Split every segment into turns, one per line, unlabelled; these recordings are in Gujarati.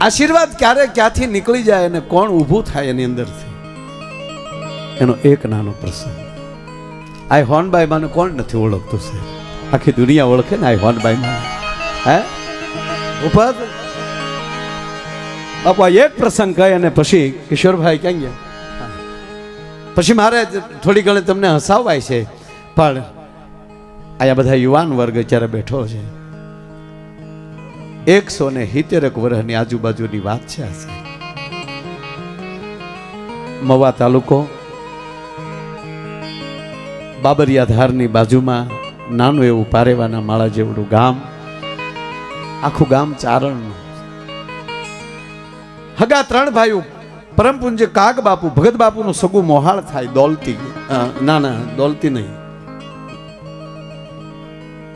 આશીર્વાદ ક્યારે ક્યાંથી નીકળી જાય અને કોણ ઊભું થાય એની અંદરથી, એનો એક નાનો પ્રસંગ. આ હોનબાઈ માને કોણ નથી ઓળખતું છે? આખી દુનિયા ઓળખે ને આ હોનબાઈ માને. હે ઉપર બાપુ એક પ્રસંગ કહે અને પછી કિશોરભાઈ ક્યાં ગયા? પછી મારે થોડી ઘણી તમને હસાવાય છે, પણ આયા બધા યુવાન વર્ગ અત્યારે બેઠો છે. 170 વર્ષની આજુબાજુની વાત છે. આ મવા તાલુકો, બાબરિયા ધારની બાજુમાં નાનું એવું પારેવાના માળા જેવડું ગામ. આખું ગામ ચારણનું. હગા 3 ભાઈઓ, પરમ પૂજ્ય કાગ બાપુ, ભગત બાપુનું સગું મોહાળ થાય. દોલતી, ના દોલતી નહીં,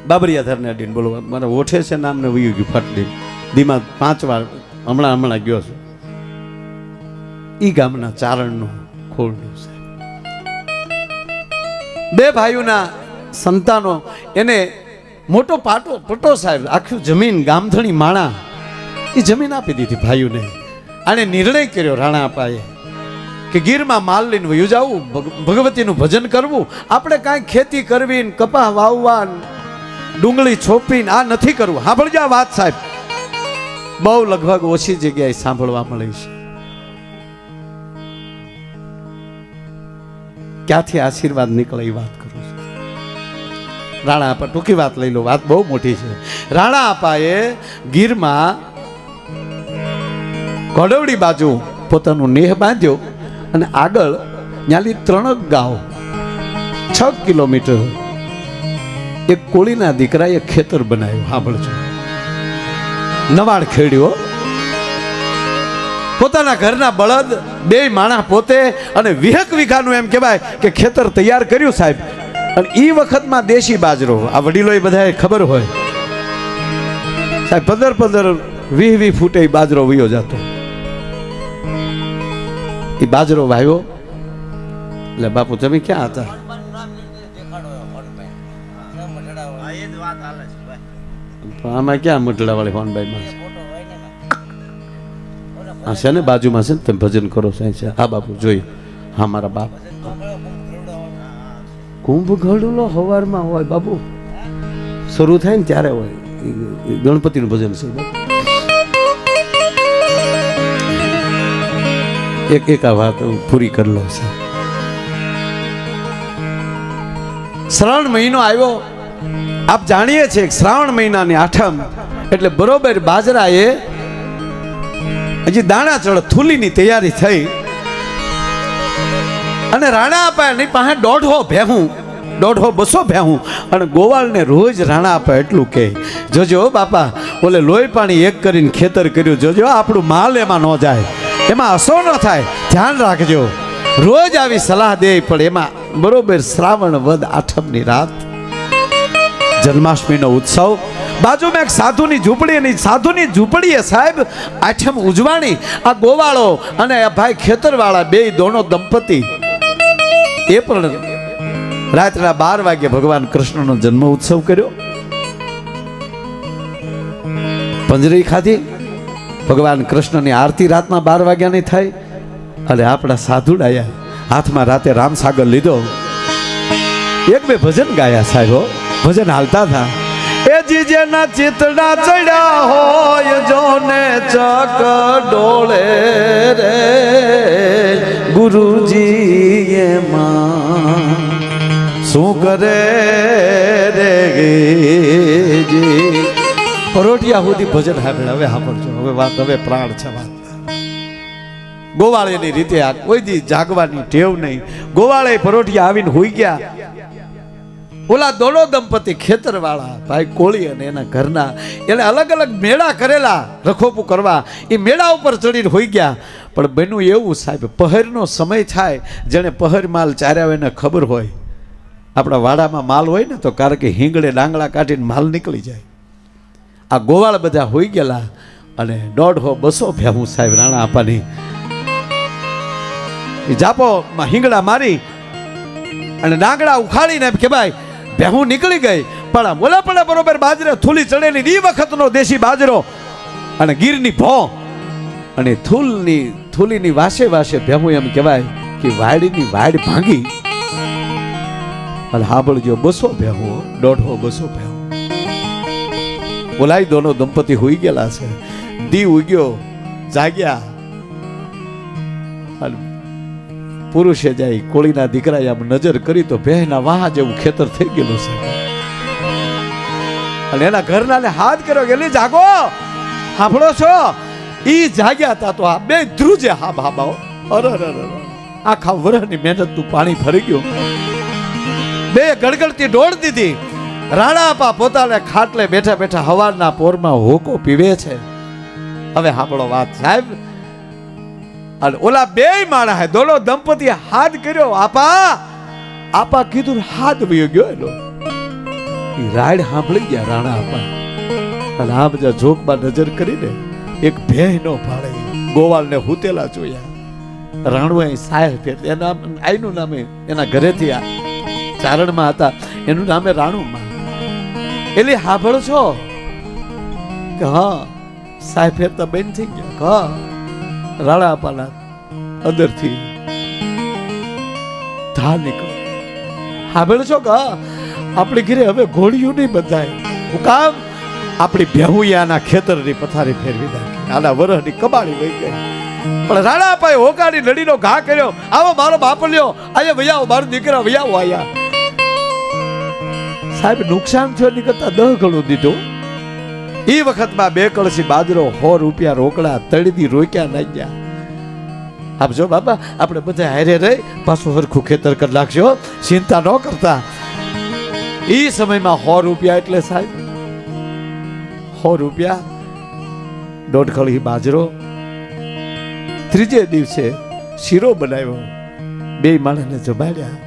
બાબરિયા ધારને અડીને. બોલો મારે ઓઠે છે નામ ને વયું ગયું ફટલી દીમાં 5 વાર હમણાં ગયો છું. ઈ ગામના ચારણનું ખોરડું છે. 2 ભાઈઓના સંતાનો, એને મોટો પટો સાહેબ, આખું જમીન ગામધણી માણા એ જમીન આપી દીધી ભાઈઓને. આને નિર્ણય કર્યો રાણા અપાએ કે ગીરમાં માલ લઈને વયું જવું, ભગવતીનું ભજન કરવું. આપણે કાંઈ ખેતી કરવી, કપા વાવવા, ડુંગળી છોપીને આ નથી કરવું. સાંભળજો આ વાત સાહેબ, બહુ લગભગ ઓછી જગ્યાએ સાંભળવા મળે છે. ક્યાંથી આશીર્વાદ નીકળે એ વાત કરું છું. રાણા આપા, ટૂંકી વાત લઈ લો, વાત બહુ મોટી છે. રાણા અપાએ ગીરમાં ઘોડવડી બાજુ પોતાનું નેહ બાંધ્યો અને આગળ ન્યાલી 3 ગાંવ 6 કિલોમીટર એક કોળીના દીકરાએ ખેતર બનાવ્યું. સાંભળજો, નવાડ ખેડ્યો. પોતાના ઘરના બળદ 2 માણસ પોતે અને 20 વીઘાનું એમ કહેવાય કે ખેતર તૈયાર કર્યું સાહેબ. અને એ વખતમાં દેશી બાજરો, આ વડીલો એ બધાએ ખબર હોય સાહેબ, 15-20 ફૂટે બાજરો વયો જતો. એ બાજરો વાવ્યો. એટલે બાપુ તમે ક્યાં હતા? આમાં ક્યાં મટડા વાળી હોનબાઈ માં છે ને, બાજુમાં છે ને, તમે ભજન કરો છે. આ બાપુ જોઈ, હા મારા બાપ. કુંભ ઘડુલો હવારમાં હોય બાપુ, શરૂ થાય ને ત્યારે હોય. ગણપતિનું ભજન છે. એક આ વાત પૂરી કરી લો છે. શ્રાવણ મહિનો આવ્યો. આપ જાણીએ છીએ શ્રાવણ મહિનાની 8મ એટલે બરોબર બાજરાએ હજી દાણા ચડ, થૂલીની તૈયારી થઈ. અને રાણા અપાની પાસે 150 ભેહું, 150-200 ભેહું. અને ગોવાળને રોજ રાણા આપા એટલું કહે, જોજો બાપા, ઓલે લોહી પાણી એક કરીને ખેતર કર્યું, જોજો આપણું માલ એમાં ન જાય, એમાં અસર ન થાય, ધ્યાન રાખજો. રોજ આવી સલાહ દે. પણ એમાં બરોબર શ્રાવણ વદ 8મની રાત, જન્માષ્ટમીનો ઉત્સવ. બાજુમાં એક સાધુની ઝૂંપડી, અને સાધુની ઝૂંપડીએ સાહેબ 8મ ઉજવાણી. આ ગોવાળો અને આ ભાઈ ખેતરવાળા 2 દોનો દંપતી એ પણ રાત્રના 12 વાગે ભગવાન કૃષ્ણનો જન્મ ઉત્સવ કર્યો. પંજરી ખાધી. ભગવાન કૃષ્ણની આરતી રાતના 12 વાગ્યાની થઈ. અને આપણા સાધુડાયા હાથમાં રાતે રામસાગર લીધો. 1-2 ભજન ગાયા સાહેબો, ભજન હાલતા હતા. એ જીજેના ચિતડા ચડ્યા હોય જોને ચક ડોળે રે, ગુરુજી એમાં શું કરે રે જી. પરોઠિયા સુધી ભજન સાંભળે. હવે સાંભળજો, હવે વાત, હવે પ્રાણ છે વાત. ગોવાળેની રીતે આ કોઈ દી જાગવાની ટેવ નહીં. ગોવાળે પરોઠિયા આવીને હોઈ ગયા. ઓલા દોડો દંપતી ખેતરવાળા ભાઈ કોળી અને એના ઘરના, એને અલગ અલગ મેળા કરેલા રખોપું કરવા. એ મેળા ઉપર ચડીને હોઈ ગયા. પણ બન્યું એવું સાહેબ, પહરનો સમય થાય, જેને પહર માલ ચાર્યા હોય એને ખબર હોય. આપણા વાડામાં માલ હોય ને તો કારણ કે હિંગળે ડાંગળા કાઢીને માલ નીકળી જાય. આ ગોવાળ બધા હોઈ ગયેલા. અને 150-200 ભેહું સાહેબ રાણા આપાની જાપોમાં હિંગડા મારી અને ડાંગડા ઉખાડીને કે ભાઈ ભેહું નીકળી ગઈ. પણ બોલા પડે બરોબર બાજરે થૂલી ચડેલી એ વખતનો દેશી બાજરો અને ગીરની ભો અને થૂલીની વાસે વાસે ભેમું એમ કહેવાય કે વાડીની વાડ ભાંગી અને હાંભળજો 200 ભેહું 150-200 ભેહું બોલાય દોનો દંપતી હોઈ ગયેલા છે દી ઉગ્યો જાગ્યા અને પુરુષે જાય કોળીના દીકરાએ આમ નજર કરી તો ભેહના વાહ જેવું ખેતર થઈ ગયેલું છે અને એના ઘરનાને હાથ કર્યો કે જાગો સાંભળો છો ઈ જાગ્યા હતા તો આ બે ધ્રુજે હાબાઓ અરે આખા વરહની મહેનતનું પાણી ફરી ગયું બે ગડગડતી દોડ દીધી રાણાપા પોતાને ખાટલે બેઠા બેઠા હવારના પોરમાં હોકો પીવે છે હવે સાંભળો વાત સાહેબ અને ઓલા બે માણા હે દોનો દંપતી હાથ કર્યો આપા કીધું હાથ વયો ગયો એનો ઈ રાડ સાંભળી ગયા રાણા આપા અને આ બધા જોકમાં નજર કરીને એક ભેંનો ભાડે ગોવાળને હુતેલા જોયા રાણુએ સાહેબ ફેર એના આઈનું નામે એના ઘરેથી આ ચારણમાં હતા એનું નામે રાણુમાં એટલે સાંભળો છો કે હા સાહેબ ફેરતા બેન થઈ ગયા હા રાણા અપાના અંદરથી ધા નીકળ સાંભળો છો કે આપણી ઘરે હવે ઘોડિયું નહીં બંધાય હું કામ આપણી ભેહુયાના ખેતરની પથારી ફેરવી નાખી આના વરહની કબાડી વહી ગઈ પણ રાણા અપાએ હોકાની લડીનો ઘા કર્યો આવો મારો બાપ લ્યો આયા વૈયાઓ મારો દીકરા વૈયાઓ આયા સાહેબ નુકસાન થયો નીકળતા 10 ગણું દીધું એ વખતમાં 2 કળશી બાજરો 100 રૂપિયા રોકડા તળીદી રોક્યા નાઈ ગયા આપજો બાપા આપણે બધા હારે રહી પાછું હરખું ખેતર કરી નાખજો ચિંતા ન કરતા એ સમયમાં 100 રૂપિયા એટલે સાહેબ 100 રૂપિયા 1.5 કળી બાજરો ત્રીજે દિવસે શીરો બનાવ્યો 2 માણસને જમાડ્યા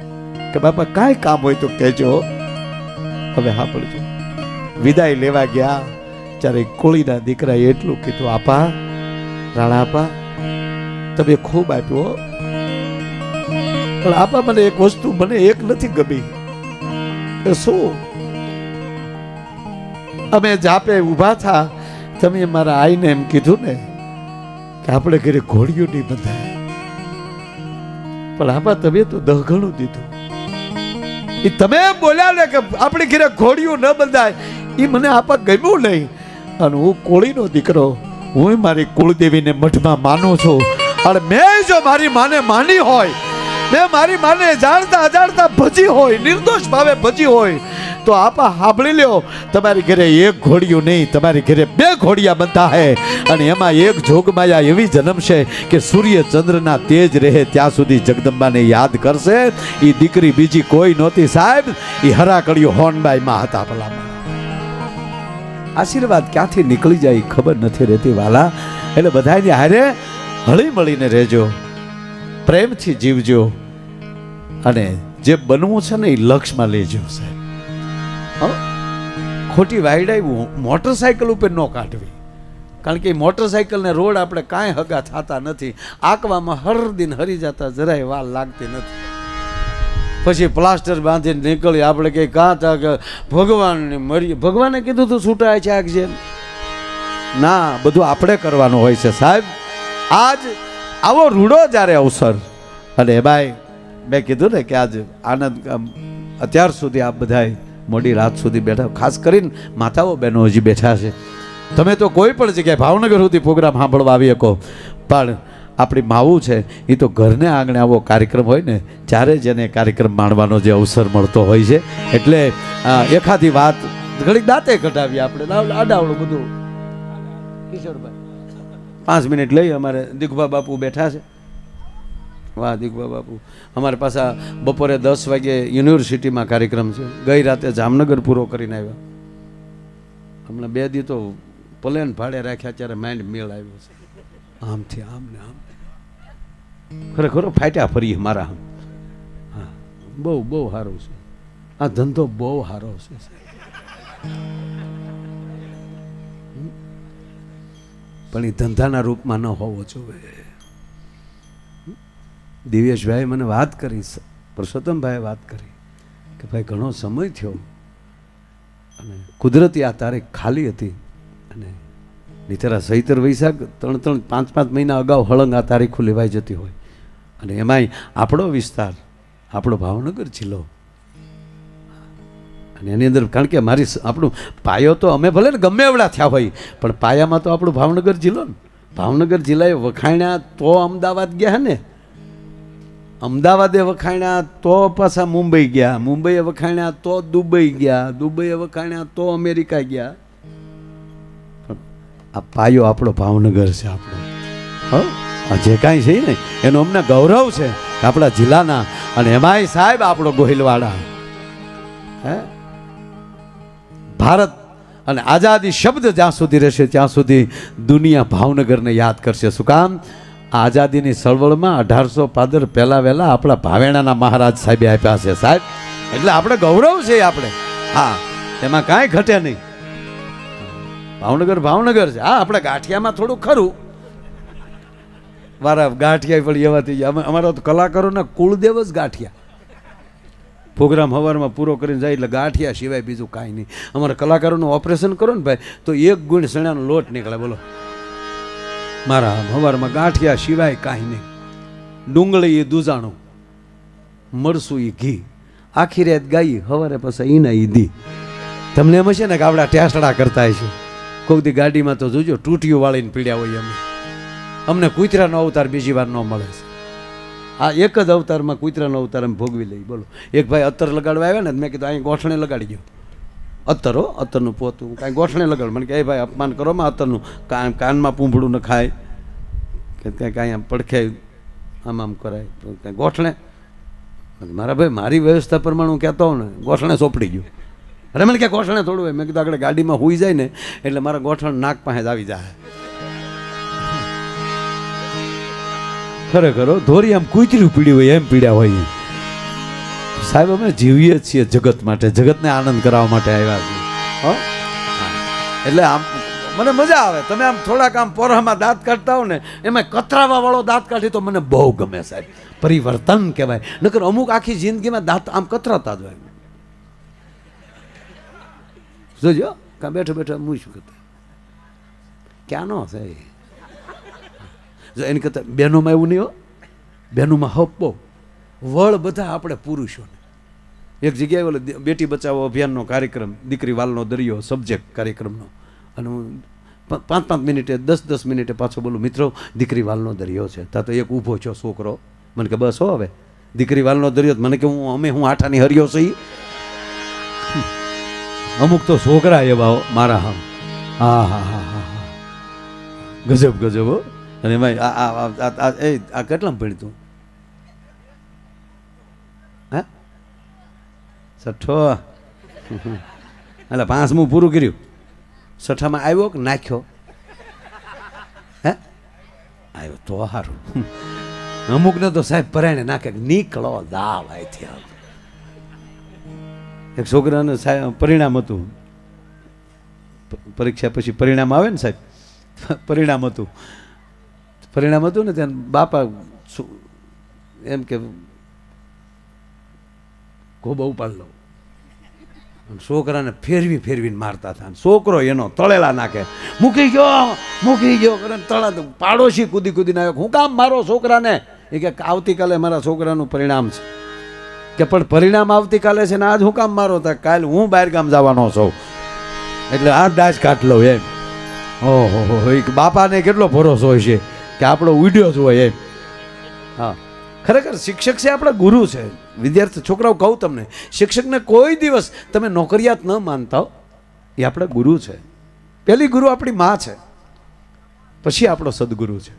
કે બાપા કાંઈ કામ હોય તો કહેજો હવે હા પડજો વિદાય લેવા ગયા ત્યારે કોળીના દીકરાએ એટલું કીધું આપા રાણા આપા તમે ખૂબ આપ્યો પણ આપા મને એક વસ્તુ મને એક નથી ગમી કે શું અમે જાપે ઊભા થા તમે મારા આઈને એમ કીધું ને કે આપણે ઘરે ઘોડિયું નહીં બંધાય પણ આપા તમે તો 10 ગણું દીધું એ તમે બોલ્યા ને કે આપણી ઘરે ઘોડિયું ન બંધાય એ મને આપા ગમ્યું નહીં અને હું કોળીનો દીકરો હું મારી કુળદેવીને મઠમાં માનું છું અને મેં જો મારી માને માની હોય મેં મારી માને જાણતા અજાણતા ભજી હોય નિર્દોષ ભાવે ભજી હોય તો આપા સાંભળી લ્યો તમારી ઘરે એક ઘોડિયું નહીં તમારી ઘરે 2 ઘોડિયા બનતા હે અને એમાં એક જોગમાયા એવી જન્મશે કે સૂર્ય ચંદ્રના તેજ રહે ત્યાં સુધી જગદંબાને યાદ કરશે એ દીકરી બીજી કોઈ નહોતી સાહેબ એ હરાકડીઓ હોનબાઈમાં હતા ભલામાં આશીર્વાદ ક્યાંથી નીકળી જાય ખબર નથી રહેતી વાલા એટલે બધાને હારે હળી મળીને રહેજો પ્રેમથી જીવજો અને જે બનવું છે ને એ લક્ષ્યમાં લેજો સાહેબ ખોટી વાયડાઈ મોટરસાયકલ ઉપર ન કાઢવી કારણ કે મોટરસાયકલને રોડ આપણે કાંઈ હગા થતા નથી આંકવામાં હર દિન હરી જતા જરાય વાર લાગતી નથી પછી પ્લાસ્ટર બાંધીને નીકળી આપણે કંઈ કાં તા કે ભગવાનને મરી ભગવાને કીધું તું છૂટાય છે આગ જેમ ના બધું આપણે કરવાનું હોય છે સાહેબ આજ આવો રૂડો જ્યારે અવસર અને ભાઈ મેં કીધું ને કે આજ આનંદ અત્યાર સુધી આપ બધાય મોડી રાત સુધી બેઠા ખાસ કરીને માતાઓ બહેનો હજી બેઠા છે તમે તો કોઈ પણ જગ્યાએ ભાવનગર સુધી પ્રોગ્રામ સાંભળવા આવી શકો પણ આપણી માવું છે એ તો ઘરને આંગણે આવો કાર્યક્રમ હોય ને ત્યારે જ એને કાર્યક્રમ માણવાનો જે અવસર મળતો હોય છે એટલે એખાદી વાત ઘણી દાંતે કઢાવીએ આપણે આડાવડું બધું કિશોરભાઈ 5 મિનિટ લઈ અમારે દિગભા બાપુ બેઠા છે વાહ દિગભા બાપુ અમારે પાછા બપોરે 10 વાગે યુનિવર્સિટીમાં કાર્યક્રમ છે ગઈ રાતે જામનગર પૂરો કરીને આવ્યા હમણાં 2 દી તો પ્લેન ભાડે રાખ્યા ત્યારે માઇન્ડ મેળ આવ્યો છે આમથી આમ ને આમ ખરેખર ફાટ્યા ફરીએ મારા હા બહુ બહુ સારું છે આ ધંધો બહુ સારો છે પણ એ ધંધાના રૂપમાં ન હોવો જોઈએ દિવ્યેશભાઈ મને વાત કરી પરસોત્તમભાઈએ વાત કરી કે ભાઈ ઘણો સમય થયો અને કુદરતી આ તારીખ ખાલી હતી અને નીતરા ચૈત્ર વૈશાખ 3-3 5-5 મહિના અગાઉ હળંગ આ તારીખો લેવાઈ જતી હોય. અને એમાંય આપણો વિસ્તાર, આપણો ભાવનગર જિલ્લો, અને એની અંદર કારણ કે આપણું પાયો તો અમે ભલે ને ગમે એવડા થયા હોય, પણ પાયામાં તો આપણું ભાવનગર જિલ્લો ને. ભાવનગર જિલ્લાએ વખાણ્યા તો અમદાવાદ ગયા ને, અમદાવાદે વખાણ્યા તો પાછા મુંબઈ ગયા, મુંબઈએ વખાણ્યા તો દુબઈ ગયા, દુબઈએ વખાણ્યા તો અમેરિકા ગયા. આ પાયો આપણો ભાવનગર છે. આપણો આ જે કાંઈ છે ને એનું અમને ગૌરવ છે આપણા જિલ્લાના. અને એમાંય સાહેબ આપણો ગોહિલવાડા, હે, ભારત અને આઝાદી શબ્દ જ્યાં સુધી રહેશે ત્યાં સુધી દુનિયા ભાવનગરને યાદ કરશે. શું કામ? આઝાદીની ચળવળમાં 1800 પાદર પહેલા વહેલા આપણા ભાવેણાના મહારાજ સાહેબે આપ્યા છે સાહેબ. એટલે આપણે ગૌરવ છે આપણે. હા, એમાં કાંઈ ઘટે નહીં. ભાવનગર ભાવનગર છે. હા, આપણે ગાંઠિયામાં થોડું ખરું, મારા ગાંઠિયા પણ એવા થઈ ગયા. અમારા તો કલાકારોના કુળદેવ જ ગાંઠિયા. પ્રોગ્રામ સવારમાં પૂરો કરીને જાય એટલે ગાંઠિયા સિવાય બીજું કાંઈ નહીં. અમારા કલાકારોનું ઓપરેશન કરો ને ભાઈ તો 1 ગુણ સણાનો લોટ નીકળે. બોલો, મારા સવારમાં ગાંઠિયા સિવાય કાંઈ નહીં. ડુંગળી એ દૂજાણું, મરસું એ ઘી, આખી રાત ગાઈ, સવારે પછી ઈના ઈ દી. તમને એમ હશે ને કે આપણા ટેસડા કરતા છે. કોઈક દી ગાડીમાં તો જોજો તૂટીયું વાળીને પીડ્યા હોય. અમને કૂતરાનો અવતાર બીજી વાર ન મળે છે. આ એક જ અવતારમાં કૂતરાનો અવતાર અમે ભોગવી લઈ. બોલો, એક ભાઈ અત્તર લગાડવા આવ્યા ને, મેં કીધું અહીં ગોઠણે લગાડી ગયો. અત્તર અત્તરનું પોતું કાંઈ ગોઠણે લગાડ. મને કે ભાઈ અપમાન કરો માં અત્તરનું, કાનમાં પૂંભળું ન ખાય કે કાંઈ આમ પડખે આમ આમ કરાય તો કાંઈ ગોઠણે. મારા ભાઈ મારી વ્યવસ્થા પ્રમાણે હું કહેતો હોઉં ને, ગોઠણે સોંપડી ગયું. અરે મને કે ગોઠણે થોડું હોય. મેં કીધું આગળ ગાડીમાં હોઈ જાય ને એટલે મારા ગોઠણ નાક પાસે જ આવી જાય. ખરેખર ધોરી આમ કૂતર્યું પીડ્યું હોય એમ પીડ્યા હોય. સાહેબ અમે જીવીએ છીએ જગત માટે, જગતને આનંદ કરાવવા માટે આવ્યા છીએ. એટલે આમ મને મજા આવે. તમે આમ થોડાક આમ પોરામાં દાંત કાઢતા હો ને, એમાં કતરાવા વાળો દાંત કાઢી તો મને બહુ ગમે સાહેબ. પરિવર્તન કહેવાય. નકર અમુક આખી જિંદગીમાં દાંત આમ કતરાતા જ હોય. જોજો કાં બેઠો બેઠો હું શું કરતા ક્યાં નો છે. જો એની કરતાં બહેનોમાં એવું નહીં હો. બહેનોમાં હપ બહુ વળ બધા આપણે પુરુષોને. એક જગ્યાએ ઓલો બેટી બચાવો અભિયાનનો કાર્યક્રમ, દીકરી વાલનો દરિયો સબ્જેક્ટ કાર્યક્રમનો, અને હું 5-5 મિનિટે 10-10 મિનિટે પાછો બોલું, મિત્રો દીકરી વાલનો દરિયો છે. ત્યાં તો એક ઊભો છો છોકરો, મને કે બસ હો હવે દીકરી વાલનો દરિયો. મને કે હું આઠાની હરિયો સહી. અમુક તો છોકરા એવા મારા હા હા હા હા હા ગજબ ગજબ. અને એમાં આ કેટલામાં ભણતું? હે, 6ઠ્ઠો. એટલે 5મું પૂરું કર્યું. 6ઠ્ઠામાં આવ્યો કે નાખ્યો? હે, આવ્યો તો સારું. અમુકને તો સાહેબ પરાયણે નાખે નીકળો દાવ આયથી. એક છોકરાને સાહેબ પરિણામ હતું, પરીક્ષા પછી પરિણામ આવે ને સાહેબ, પરિણામ હતું ને ત્યાં બાપા એમ કે ગોબા ઉપાડ લો. છોકરાને ફેરવીને મારતા હતા. છોકરો એનો તળેલા નાખે, મૂકી ગયો કરે તળા. પાડોશી કૂદીને આવ્યો, હું કામ મારો છોકરાને? એ કે આવતીકાલે મારા છોકરાનું પરિણામ છે. કે પણ પરિણામ આવતીકાલે છે ને આજ હું કામ મારો? હતા કાલે હું બહાર ગામ જવાનો છું એટલે આ દાજ કાઢ લઉં એમ. ઓહો, એક બાપાને કેટલો ભરોસો હોય છે કે આપણો ઉડ્યો જ હોય એમ. હા, ખરેખર શિક્ષક છે આપણા ગુરુ છે. વિદ્યાર્થી છોકરાઓ કહું તમને, શિક્ષકને કોઈ દિવસ તમે નોકરિયાત ન માનતા હો. એ આપણા ગુરુ છે. પહેલી ગુરુ આપણી માં છે, પછી આપણો સદગુરુ છે.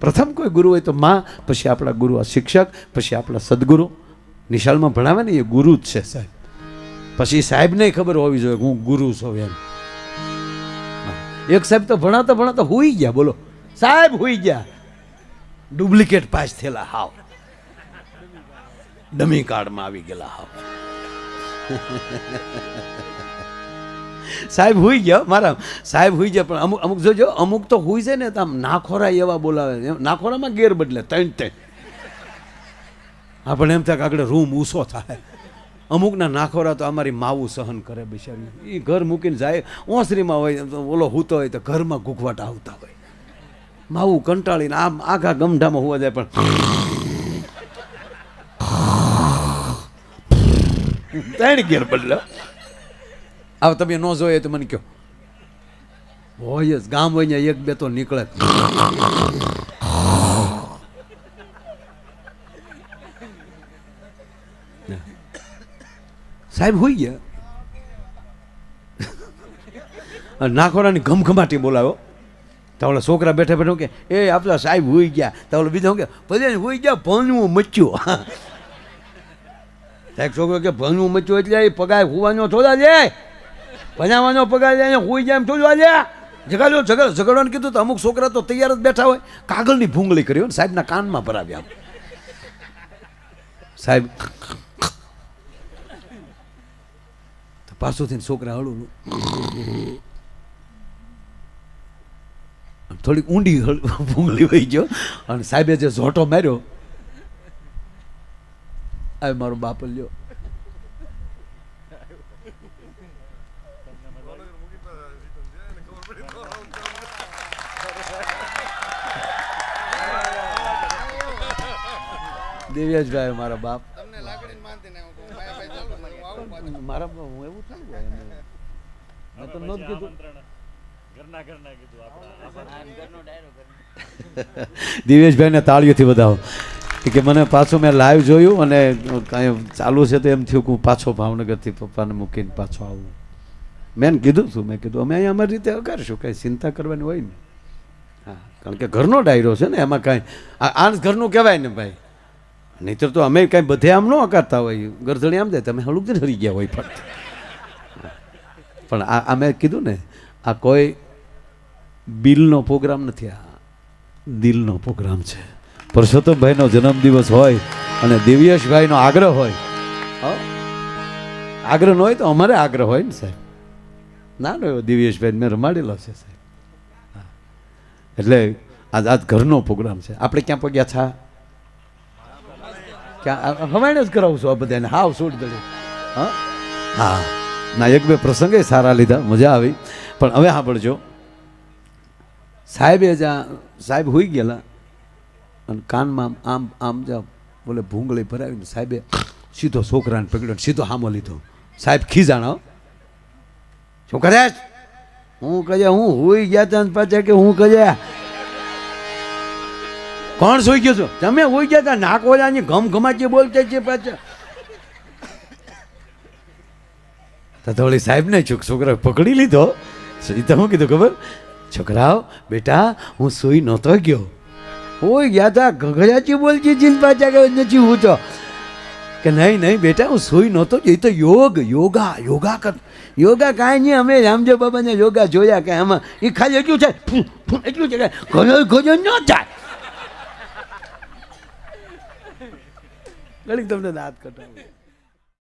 પ્રથમ કોઈ ગુરુ હોય તો માં, પછી આપણા ગુરુ આ શિક્ષક, પછી આપણા સદગુરુ. નિશાળમાં ભણાવે ને એ ગુરુ જ છે સાહેબ. પછી સાહેબને ખબર હોવી જોઈએ કે હું ગુરુ છું એમ. એક સાહેબ તો ભણાતા હુઈ ગયા. બોલો, સાહેબ હુઈ ગયા, ડુપ્લિકેટ પાસ થયેલા, હાવ ડમી કાર્ડમાં આવી ગયેલા હાવ. સાહેબ હુઈ ગયા, મારા સાહેબ હુઈ ગયા. પણ અમુક જોજો, અમુક તો હુઈ જાય ને તો આમ નાખોરા એવા બોલાવે. નાખોરામાં ગેર બદલે 3 આપણને એમ થાય કે આગળ રૂમ ઊંચો થાય. અમુકના નાખોરા તો અમારી માવું સહન કરે બિચારી, એ ઘર મૂકીને જાય. ઓસરીમાં હોય તો ઓલો હૂતો હોય તો ઘરમાં ગુગવાટ આવતા હોય. માવું કંટાળીને આમ આખા ગમઢામાં હોવા જાય, પણ ત્રણ ગેર બદલો. હવે તમે ન જોઈએ તો મને કહો, હોય જ ગામ હોય ને એક બે તો નીકળે. સાહેબ હોઈ ગયા, નાખોરાની ઘમઘમાટી બોલાવો તો ઓલા છોકરા બેઠા બેઠા કે એ આપણા સાહેબ હોઈ ગયા, તો ઓલો બીજા કે પછી હોઈ ગયા ભણવું મચ્યું. સાહેબ છોકરો કે ભણવું મચ્યું એટલે એ પગાર હોવાનો થોડા જાય, ભણાવવાનો પગાર જાય હોઈ જાય એમ થોડું જાય. ઝઘડવાનું કીધું તો અમુક છોકરા તો તૈયાર જ બેઠા હોય, કાગળની ભૂંગળી કરી હોય, સાહેબના કાનમાં ભરાવ્યા. સાહેબ પાછું થઈને છોકરા હળવું થોડીક ઊંડી ભૂંગળી વહી ગયો, અને સાહેબે જે ઝોટો માર્યો, આ મારો બાપ લ્યો. દેવ્યાજભાઈ મારા બાપ, મારા હું એવું થયું મેં તો નહોતું કીધું. દિવેશભાઈને તાળીઓથી વધાવો કે મને પાછું મેં લાઈવ જોયું અને કાંઈ ચાલુ છે તો એમ થયું કે હું પાછો ભાવનગરથી પપ્પાને મૂકીને પાછો આવું. મેં કીધું છું, મેં કીધું અમે અહીંયા અમારી રીતે કરશું, કાંઈ ચિંતા કરવાની હોય ને. હા, કારણ કે ઘરનો ડાયરો છે ને, એમાં કાંઈ આ ઘરનું કહેવાય ને ભાઈ. નહીંતર તો અમે કાંઈ બધે આમ ન અકારતા હોય, ગરધણી આમ જાય તમે હળુક જ હરી ગયા હોય. પણ આ મેં કીધું ને, આ કોઈ બિલનો પ્રોગ્રામ નથી, આ દિલનો પ્રોગ્રામ છે. પરસોત્તમભાઈનો જન્મદિવસ હોય અને દિવ્યેશભાઈનો આગ્રહ હોય, આગ્રહ ન હોય તો અમારે આગ્રહ હોય ને સાહેબ. ના નો એવો દિવ્યેશભાઈ મેં રમાડેલો છે સાહેબ. એટલે આજ ઘરનો પ્રોગ્રામ છે. આપણે ક્યાં પગ્યા છા? ક્યાં હવાઈને જ કરાવું છું આ બધાને, હાવ છોડી દે. હા ના, એક બે પ્રસંગે સારા લીધા, મજા આવી. પણ હવે સાંભળજો, સાહેબે સાહેબ હોઈ ગયેલા અને કાનમાં આમ આમ જા બોલે ભૂંગળી ભરાવીને સાહેબે સીધો છોકરાને પકડ્યો, સીધો હામો લીધો. સાહેબ ખીજાણો, શું કરે હું કહે હું હોઈ ગયા તા પાછા કે હું કહે કોણ સોઈ ગયો છો તમે? હોઈ ગયા તા નાકોલાની ઘમઘમાચી બોલતા છે પાછા. તો વળી સાહેબ ને છોકરા પકડી લીધો. તો હું કીધું ખબર, છોકરાઓ બેટા હું સોઈ નહોતો ગયો, હોઈ ગયા તા ઘઘરાચી બોલતી છે પાછા કે નથી હું તો કે નહીં બેટા હું સોઈ નહોતો. એ તો યોગા કાંઈ નહીં, અમે રામદેવ બાબાને યોગા જોયા કે આમાં એ ખાલી એટલું છે, એટલું છે કે ઘર ન જાય. ઘણી તમને દાંત કટાવું.